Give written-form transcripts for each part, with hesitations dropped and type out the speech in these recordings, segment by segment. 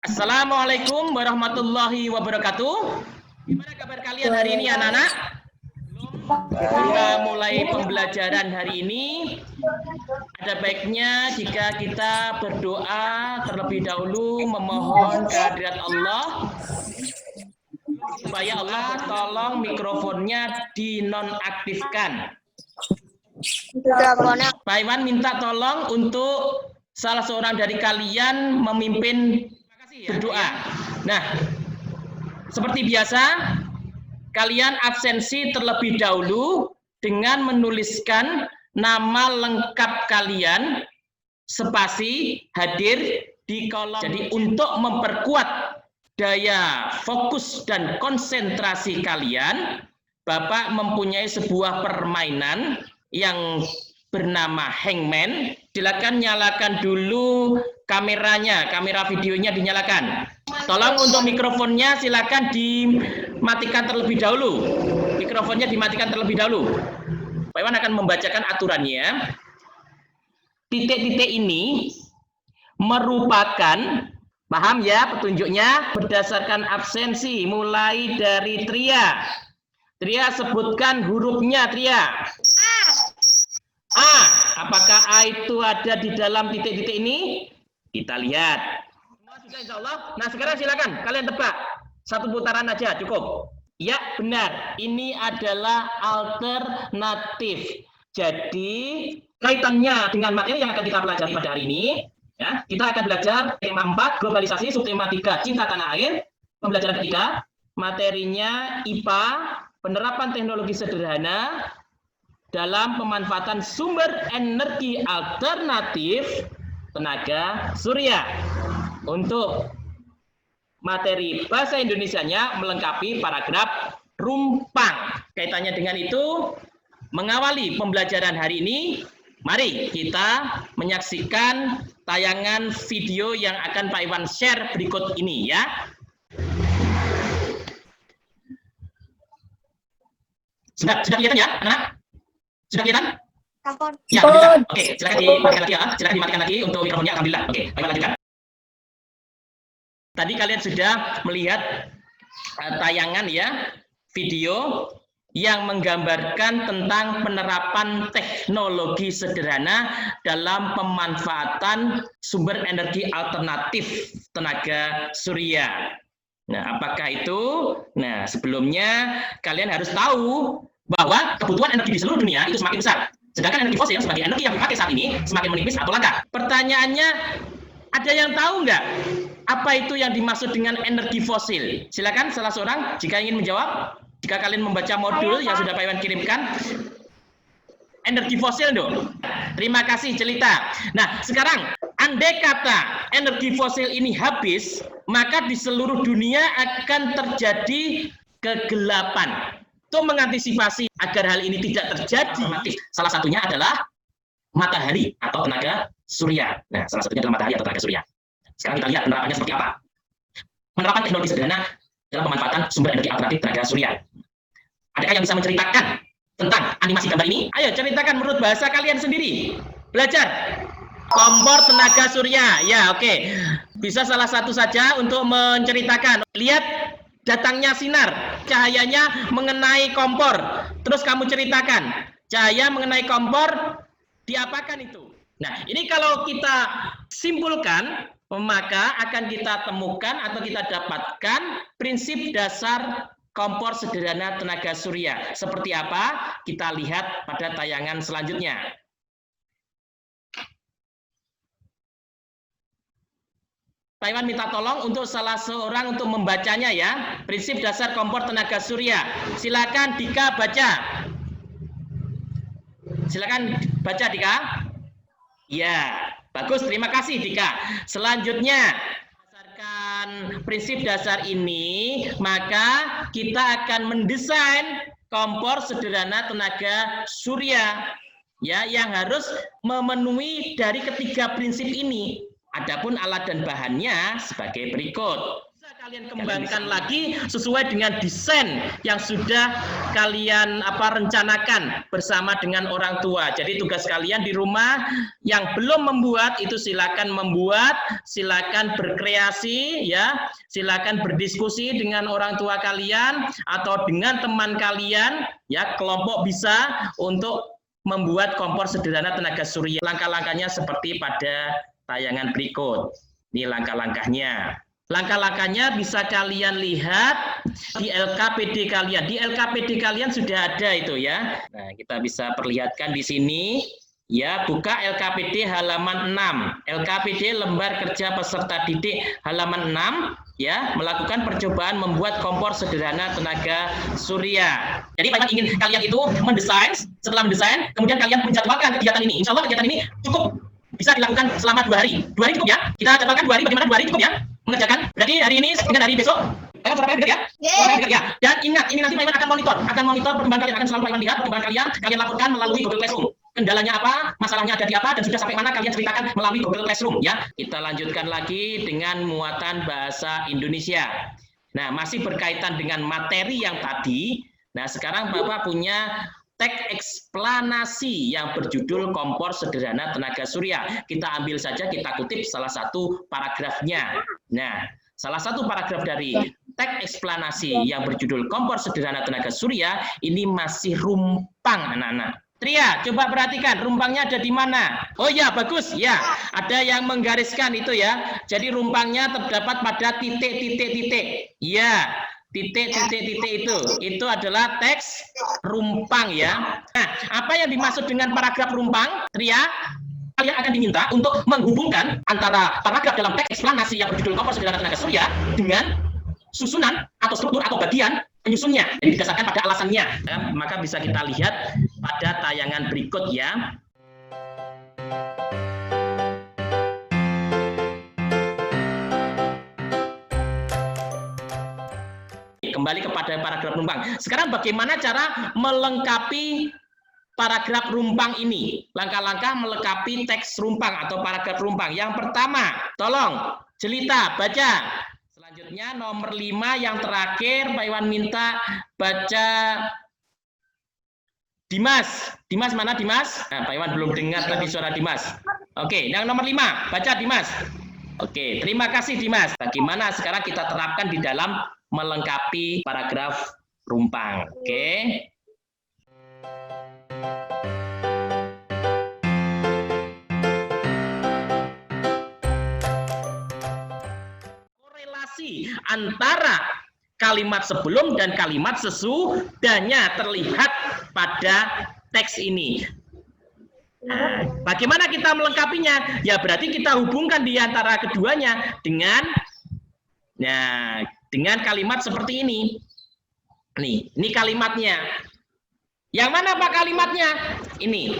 Assalamualaikum warahmatullahi wabarakatuh. Gimana kabar kalian hari ini anak-anak? Kita mulai pembelajaran hari ini. Ada baiknya jika kita berdoa terlebih dahulu memohon kehadirat Allah supaya Allah tolong mikrofonnya dinonaktifkan. Pak Iwan minta tolong untuk salah seorang dari kalian memimpin berdoa. Nah, seperti biasa, kalian absensi terlebih dahulu dengan menuliskan nama lengkap kalian, spasi, hadir di kolom. Jadi untuk memperkuat daya fokus dan konsentrasi kalian, Bapak mempunyai sebuah permainan yang bernama Hangman. Silakan nyalakan dulu kameranya, kamera videonya dinyalakan. Tolong untuk mikrofonnya silakan dimatikan terlebih dahulu. Mikrofonnya dimatikan terlebih dahulu. Pak Iwan akan membacakan aturannya. Titik-titik ini merupakan, paham ya petunjuknya, berdasarkan absensi mulai dari Tria. Tria sebutkan hurufnya, Tria. A. Apakah A itu ada di dalam titik-titik ini? Kita lihat. Semua sudah insya Allah. Nah sekarang silakan kalian tebak. Satu putaran aja cukup. Ya benar. Ini adalah alternatif. Jadi kaitannya dengan materi yang akan kita pelajari pada hari ini. Ya, kita akan belajar tema 4, globalisasi, subtema 3, cinta tanah air. Pembelajaran ketiga, materinya IPA, penerapan teknologi sederhana dalam pemanfaatan sumber energi alternatif tenaga surya. Untuk materi bahasa Indonesianya melengkapi paragraf rumpang. Kaitannya dengan itu, mengawali pembelajaran hari ini, mari kita menyaksikan tayangan video yang akan Pak Iwan share berikut ini ya. Sudah kelihatan ya, anak? Sudah kelihatan? Ya, alhamdulillah. Oke, silakan dimatikan lagi ya. Silakan dimatikan lagi untuk mikrofonnya. Alhamdulillah. Oke, Pak lanjutkan. Tadi kalian sudah melihat tayangan ya, video yang menggambarkan tentang penerapan teknologi sederhana dalam pemanfaatan sumber energi alternatif tenaga surya. Nah, apakah itu? Nah, sebelumnya kalian harus tahu bahwa kebutuhan energi di seluruh dunia itu semakin besar. Sedangkan energi fosil sebagai energi yang dipakai saat ini semakin menipis atau langka. Pertanyaannya, ada yang tahu nggak apa itu yang dimaksud dengan energi fosil? Silakan salah seorang jika ingin menjawab. Jika kalian membaca modul yang sudah Pak Iwan kirimkan. Energi fosil dong. Terima kasih Celita. Nah, sekarang andai kata energi fosil ini habis, maka di seluruh dunia akan terjadi kegelapan. Untuk mengantisipasi agar hal ini tidak terjadi, salah satunya adalah matahari atau tenaga surya. Nah, salah satunya adalah matahari atau tenaga surya. Sekarang kita lihat penerapannya seperti apa. Penerapan teknologi sederhana dalam pemanfaatan sumber energi alternatif tenaga surya. Adakah yang bisa menceritakan tentang animasi gambar ini? Ayo ceritakan menurut bahasa kalian sendiri. Belajar. Kompor tenaga surya. Ya, oke. Bisa salah satu saja untuk menceritakan. Lihat datangnya sinar, cahayanya mengenai kompor. Terus kamu ceritakan, cahaya mengenai kompor, diapakan itu? Nah, ini kalau kita simpulkan, maka akan kita temukan atau kita dapatkan prinsip dasar kompor sederhana tenaga surya. Seperti apa? Kita lihat pada tayangan selanjutnya. Pak Iwan minta tolong untuk salah seorang untuk membacanya ya. Prinsip dasar kompor tenaga surya. Silakan Dika baca. Silakan baca Dika. Ya, bagus. Terima kasih Dika. Selanjutnya, berdasarkan prinsip dasar ini, maka kita akan mendesain kompor sederhana tenaga surya ya yang harus memenuhi dari ketiga prinsip ini. Adapun alat dan bahannya sebagai berikut. Bisa kalian kembangkan lagi sesuai dengan desain yang sudah kalian rencanakan bersama dengan orang tua. Jadi tugas kalian di rumah yang belum membuat itu silakan membuat, silakan berkreasi ya, silakan berdiskusi dengan orang tua kalian atau dengan teman kalian ya, kelompok bisa untuk membuat kompor sederhana tenaga surya. Langkah-langkahnya seperti pada tayangan berikut. Ini langkah-langkahnya. Langkah-langkahnya bisa kalian lihat di LKPD kalian. Di LKPD kalian sudah ada itu ya. Nah, kita bisa perlihatkan di sini. Ya, buka LKPD halaman 6. LKPD lembar kerja peserta didik halaman 6 ya, melakukan percobaan membuat kompor sederhana tenaga surya. Jadi Pak Iwan ingin kalian itu mendesain, setelah mendesain kemudian kalian menjadwalkan kegiatan ini. Insya Allah kegiatan ini cukup bisa dilakukan selama 2 hari. 2 hari cukup ya. Kita jadwalkan 2 hari, bagaimana 2 hari cukup ya mengerjakan. Berarti hari ini dengan hari besok suara Pak Iwan ya? Ya. Dan ingat, ini nanti Pak Iwan akan monitor perkembangan kalian, akan selalu Pak Iwan lihat perkembangan kalian laporkan melalui Google Classroom. Kendalanya apa, masalahnya ada di apa, dan sudah sampai mana kalian ceritakan melalui Google Classroom ya. Kita lanjutkan lagi dengan muatan bahasa Indonesia. Nah, masih berkaitan dengan materi yang tadi. Nah, sekarang Bapak punya teks eksplanasi yang berjudul kompor sederhana tenaga surya. Kita ambil saja, kita kutip salah satu paragrafnya. Nah, salah satu paragraf dari teks eksplanasi yang berjudul kompor sederhana tenaga surya ini masih rumpang anak-anak. Tria, coba perhatikan rumpangnya ada di mana? Oh ya, bagus. Ya, ada yang menggariskan itu ya. Jadi rumpangnya terdapat pada titik-titik-titik. Ya, titik-titik-titik itu adalah teks rumpang ya. Nah, apa yang dimaksud dengan paragraf rumpang? Tria, kalian akan diminta untuk menghubungkan antara paragraf dalam teks eksplanasi yang berjudul kompor sederhana tenaga surya dengan susunan atau struktur atau bagian penyusunnya. Jadi didasarkan pada alasannya. Ya, maka bisa kita lihat pada tayangan berikut ya. Kembali kepada paragraf rumpang. Sekarang bagaimana cara melengkapi paragraf rumpang ini? Langkah-langkah melengkapi teks rumpang atau paragraf rumpang. Yang pertama, tolong Jelita baca. Selanjutnya nomor 5 yang terakhir Pak Iwan minta baca Dimas. Dimas mana Dimas? Nah, Pak Iwan belum dengar tadi suara Dimas. Oke, yang nomor 5 baca Dimas. Oke, terima kasih Dimas. Bagaimana sekarang kita terapkan di dalam melengkapi paragraf rumpang. Oke. Antara kalimat sebelum dan kalimat sesudahnya terlihat pada teks ini. Nah, bagaimana kita melengkapinya? Ya berarti kita hubungkan di antara keduanya dengan kalimat seperti ini. Nih, ini kalimatnya. Yang mana Pak kalimatnya? Ini.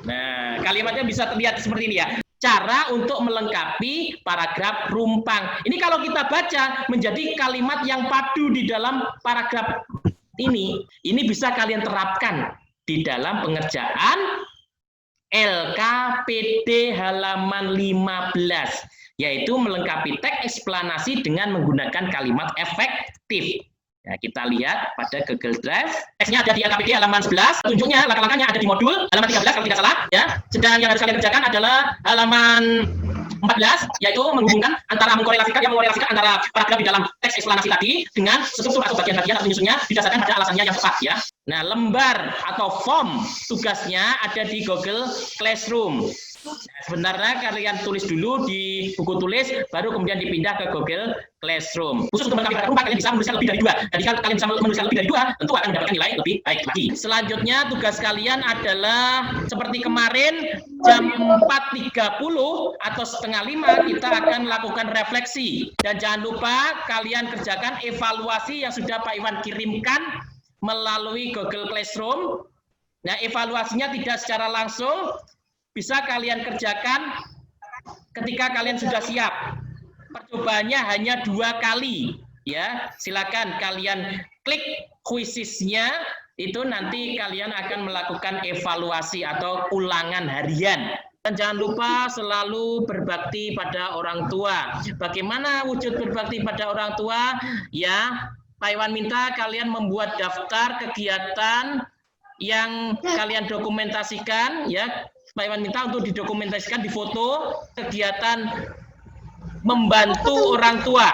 Nah, kalimatnya bisa terlihat seperti ini ya. Cara untuk melengkapi paragraf rumpang. Ini kalau kita baca menjadi kalimat yang padu di dalam paragraf ini bisa kalian terapkan di dalam pengerjaan LKPD halaman 15, yaitu melengkapi teks eksplanasi dengan menggunakan kalimat efektif. Nah, kita lihat pada Google Drive. Teksnya ada di LKPD halaman 11. Tunjuknya, langkah-langkahnya ada di modul halaman 13 kalau tidak salah. Ya. Sedang yang harus kalian kerjakan adalah halaman 14, yaitu menghubungkan antara mengkorelasikan antara paragraf di dalam teks eksplanasi tadi dengan struktur atau bagian-bagian atau penyusunnya didasarkan pada alasannya yang tepat ya. Nah, lembar atau form tugasnya ada di Google Classroom. Sebenarnya kalian tulis dulu di buku tulis, baru kemudian dipindah ke Google Classroom. Khusus untuk melengkapi rumpang, kalian bisa menuliskan lebih dari 2. Jadi kalau kalian bisa menuliskan lebih dari 2, tentu akan mendapatkan nilai lebih baik lagi. Selanjutnya tugas kalian adalah seperti kemarin jam 4.30 atau setengah 5 kita akan lakukan refleksi. Dan jangan lupa kalian kerjakan evaluasi yang sudah Pak Iwan kirimkan melalui Google Classroom. Nah, evaluasinya tidak secara langsung, bisa kalian kerjakan ketika kalian sudah siap. Percobaannya hanya 2 kali, ya. Silakan kalian klik quizisnya, itu nanti kalian akan melakukan evaluasi atau ulangan harian. Dan jangan lupa selalu berbakti pada orang tua. Bagaimana wujud berbakti pada orang tua? Ya, Pak Iwan minta kalian membuat daftar kegiatan yang kalian dokumentasikan. Ya, Pak Iwan minta untuk didokumentasikan, difoto kegiatan membantu orang tua.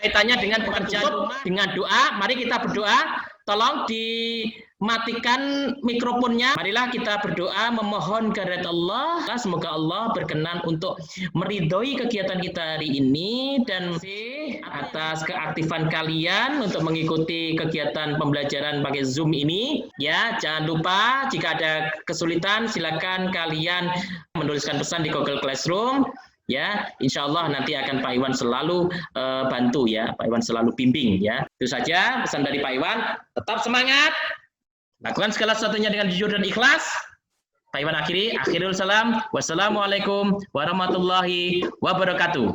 Kaitannya dengan pekerjaan rumah, dengan doa. Mari kita berdoa. Tolong dimatikan mikrofonnya. Marilah kita berdoa memohon kehadirat Allah. Semoga Allah berkenan untuk meridhoi kegiatan kita hari ini dan atas keaktifan kalian untuk mengikuti kegiatan pembelajaran pakai Zoom ini. Ya, jangan lupa jika ada kesulitan silakan kalian menuliskan pesan di Google Classroom. Ya, insya Allah nanti akan Pak Iwan selalu bantu ya, Pak Iwan selalu bimbing ya. Itu saja pesan dari Pak Iwan. Tetap semangat, lakukan segala sesuatunya dengan jujur dan ikhlas. Pak Iwan akhiri, akhirul salam. Wassalamualaikum warahmatullahi wabarakatuh.